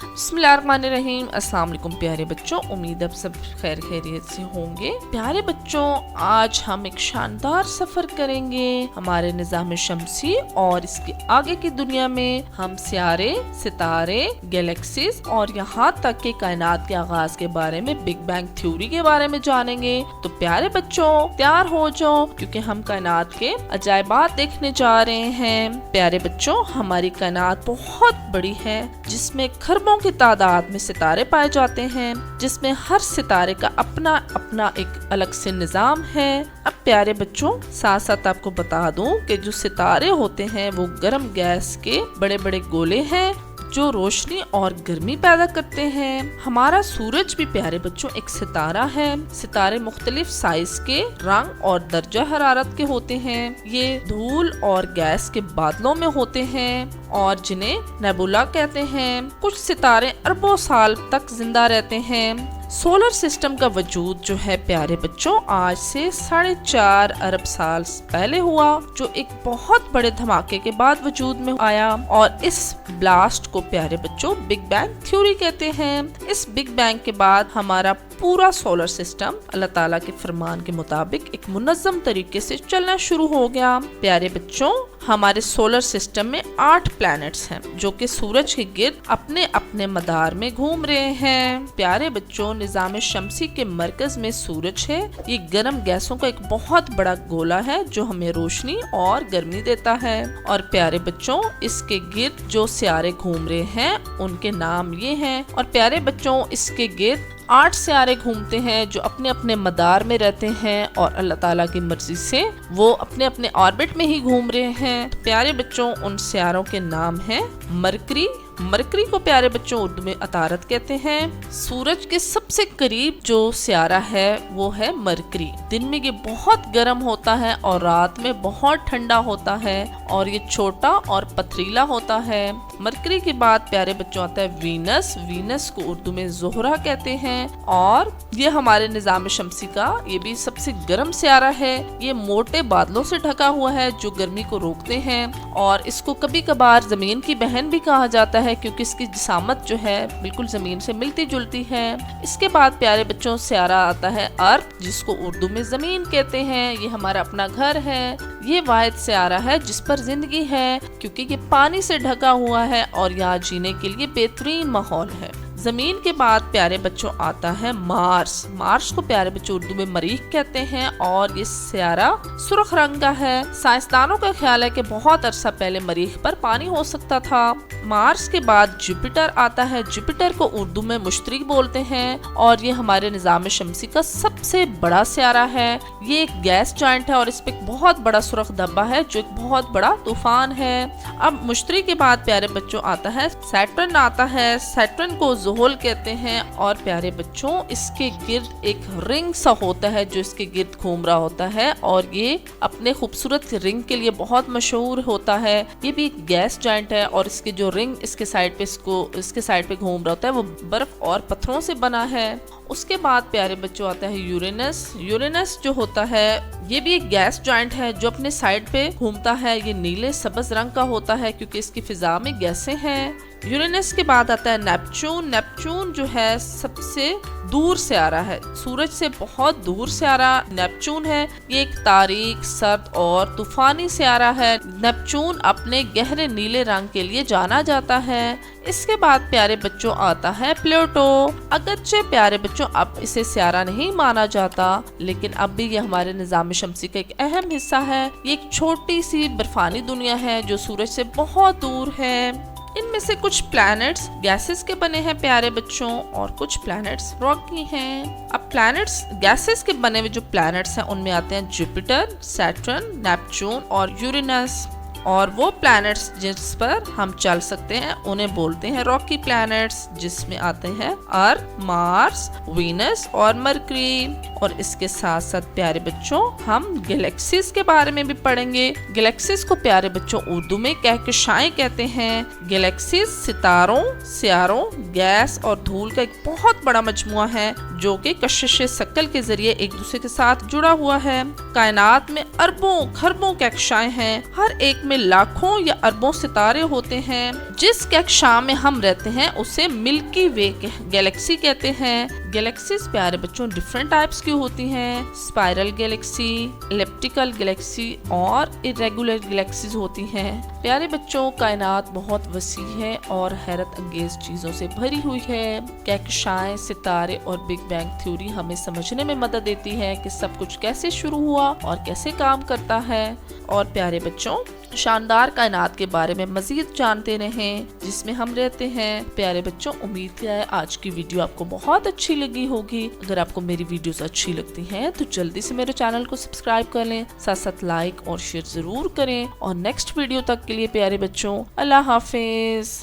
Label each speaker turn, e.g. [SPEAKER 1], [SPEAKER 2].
[SPEAKER 1] बिस्मिल्लाहिर्रहमानिर्रहीम। अस्सलाम वालेकुम प्यारे बच्चों, उम्मीद अब सब खैर खैरियत से होंगे। प्यारे बच्चों, आज हम एक शानदार सफर करेंगे हमारे निज़ाम शमसी और इसके आगे की दुनिया में। हम सियारे, सितारे, गैलेक्सीज और यहाँ तक के कायनात के आगाज के बारे में, बिग बैंग थ्योरी के बारे में जानेंगे। तो प्यारे बच्चों तैयार हो जाओ, क्योंकि हम कायनात के अजायबात देखने जा रहे हैं। प्यारे बच्चों, हमारी कायनात बहुत बड़ी है, जिसमें खरबों की तादाद में सितारे पाए जाते हैं, जिसमें हर सितारे का अपना अपना एक अलग से निजाम है। अब प्यारे बच्चों, साथ साथ आपको बता दूं कि जो सितारे होते हैं वो गर्म गैस के बड़े बड़े गोले हैं जो रोशनी और गर्मी पैदा करते हैं। हमारा सूरज भी प्यारे बच्चों एक सितारा है। सितारे मुख्तलिफ साइज के, रंग और दर्जा हरारत के होते हैं। ये धूल और गैस के बादलों में होते हैं और जिन्हें नेबुला कहते हैं। कुछ सितारे अरबों साल तक जिंदा रहते हैं। सोलर सिस्टम का वजूद जो है प्यारे बच्चों, आज से 4.5 अरब साल पहले हुआ, जो एक बहुत बड़े धमाके के बाद वजूद में आया। और इस ब्लास्ट को प्यारे बच्चों बिग बैंग थ्योरी कहते हैं। इस बिग बैंग के बाद हमारा पूरा सोलर सिस्टम अल्लाह ताला के फरमान के मुताबिक एक मुनज़्ज़म तरीके से चलना शुरू हो गया। प्यारे बच्चों, हमारे सोलर सिस्टम में 8 प्लैनेट्स हैं, जो कि सूरज के गिर्द अपने अपने मदार में घूम रहे हैं। प्यारे बच्चों, निज़ाम शमसी के मरकज में सूरज है। ये गर्म गैसों का एक बहुत बड़ा गोला है जो हमें रोशनी और गर्मी देता है। और प्यारे बच्चों, इसके गिर्द जो सियारे घूम रहे हैं उनके नाम ये हैं। और प्यारे बच्चों, इसके गिर्द 8 सियारे घूमते हैं जो अपने अपने मदार में रहते हैं और अल्लाह ताला की मर्जी से वो अपने अपने ऑर्बिट में ही घूम रहे हैं। तो प्यारे बच्चों, उन सियारों के नाम हैं मरकरी। मरकरी को प्यारे बच्चों उर्दू में अतारत कहते हैं। सूरज के सबसे करीब जो सियारा है वो है मरकरी। दिन में ये बहुत गर्म होता है और रात में बहुत ठंडा होता है, और ये छोटा और पथरीला होता है। मरकरी के बाद प्यारे बच्चों आता है वीनस। वीनस को उर्दू में ज़ोहरा कहते हैं, और ये हमारे निज़ाम शमसी का ये भी सबसे गर्म सियारा है। ये मोटे बादलों से ढका हुआ है जो गर्मी को रोकते हैं, और इसको कभी कभार जमीन की बहन भी कहा जाता है, क्योंकि इसकी जिसामत जो है बिल्कुल जमीन से मिलती जुलती है। इसके बाद प्यारे बच्चों सियारा आता है अर्थ, जिसको उर्दू में जमीन कहते हैं। ये हमारा अपना घर है। ये वाहिद सियारा है जिस पर जिंदगी है, क्योंकि ये पानी से ढका हुआ है और यहाँ जीने के लिए बेहतरीन माहौल है। जमीन के बाद प्यारे बच्चों आता है मार्स। मार्स को प्यारे बच्चों उर्दू में मरीख कहते हैं, और ये सियारा सुर्ख रंग का है। साइंसदानों का ख्याल है कि बहुत अरसा पहले मरीख पर पानी हो सकता था। मार्स के बाद जुपिटर आता है। जुपिटर को उर्दू में मुश्तरी बोलते हैं, और ये हमारे निज़ाम शमसी का सबसे बड़ा सियारा है। ये एक गैस जॉइंट है और इस पे एक बहुत बड़ा सुर्ख धब्बा है जो एक बहुत बड़ा तूफान है। अब मुश्तरी के बाद प्यारे बच्चों आता है सैटर्न आता है। सैटर्न को ज़ोहल कहते हैं, और प्यारे बच्चों इसके गिर्द एक रिंग सा होता है जो इसके गिर्द घूम रहा होता है, और ये अपने खूबसूरत रिंग के लिए बहुत मशहूर होता है। ये भी एक गैस जॉइंट है, और इसके जो रिंग इसके साइड पे घूम रहा होता है वो बर्फ और पत्थरों से बना है। उसके बाद प्यारे बच्चों आता है यूरेनस। यूरेनस जो होता है ये भी एक गैस जॉइंट है जो अपने साइड पे घूमता है। ये नीले सब्ज रंग का होता है क्योंकि इसकी फिजा में गैसें हैं। यूरेनस के बाद आता है नेपच्यून। नेपच्यून जो है सबसे दूर सियारा है, सूरज से बहुत दूर सियारा नेपच्यून है। ये एक तारीक, सर्द और तूफानी सियारा है। नेपच्यून अपने गहरे नीले रंग के लिए जाना जाता है। इसके बाद प्यारे बच्चों आता है प्लूटो। अगरचे प्यारे बच्चों अब इसे सियारा नहीं माना जाता, लेकिन अब भी ये हमारे निज़ाम शमसी का एक अहम हिस्सा है। ये एक छोटी सी बर्फानी दुनिया है जो सूरज से बहुत दूर है। इनमें से कुछ प्लैनेट्स गैसेस के बने हैं प्यारे बच्चों, और कुछ प्लैनेट्स रॉकी हैं। अब प्लैनेट्स गैसेस के बने हुए जो प्लैनेट्स हैं उनमें आते हैं जुपिटर, सैटर्न, नेपच्यून और यूरेनस। और वो प्लैनेट्स जिस पर हम चल सकते हैं उन्हें बोलते हैं रॉकी प्लैनेट्स, जिसमें आते हैं अर्थ, मार्स, वीनस और मरकरी। और इसके साथ साथ प्यारे बच्चों हम गैलेक्सीज के बारे में भी पढ़ेंगे। गैलेक्सीज को प्यारे बच्चों उर्दू में कहकशाएं कहते हैं। गैलेक्सीज सितारों, सियारों, गैस और धूल का एक बहुत बड़ा मजमुआ है जो कि कशिश शक्ल के जरिए एक दूसरे के साथ जुड़ा हुआ है। कायनात में अरबों खरबों कहकशाएं हैं, हर एक में लाखों या अरबों सितारे होते हैं। जिस कक्षा में हम रहते हैं उसे मिल्की वे गैलेक्सी कहते हैं। गैलेक्सीज प्यारे बच्चों डिफरेंट टाइप्स की होती हैं। स्पाइरल गैलेक्सी, एलिप्टिकल गैलेक्सी और इरेगुलर गैलेक्सीज होती हैं। प्यारे बच्चों कायनात बहुत वसी है और हैरत अंगेज चीजों से भरी हुई है। कहकशाएं, सितारे और बिग बैंग थ्योरी हमें समझने में मदद देती है कि सब कुछ कैसे शुरू हुआ और कैसे काम करता है। और प्यारे बच्चों शानदार कायनात के बारे में मजीद जानते रहें जिसमें हम रहते हैं। प्यारे बच्चों उम्मीद है आज की वीडियो आपको बहुत अच्छी लगी होगी। अगर आपको मेरी वीडियोस अच्छी लगती हैं तो जल्दी से मेरे चैनल को सब्सक्राइब कर लें, साथ साथ लाइक और शेयर जरूर करें। और नेक्स्ट वीडियो तक के लिए प्यारे बच्चों अल्लाह हाफिज।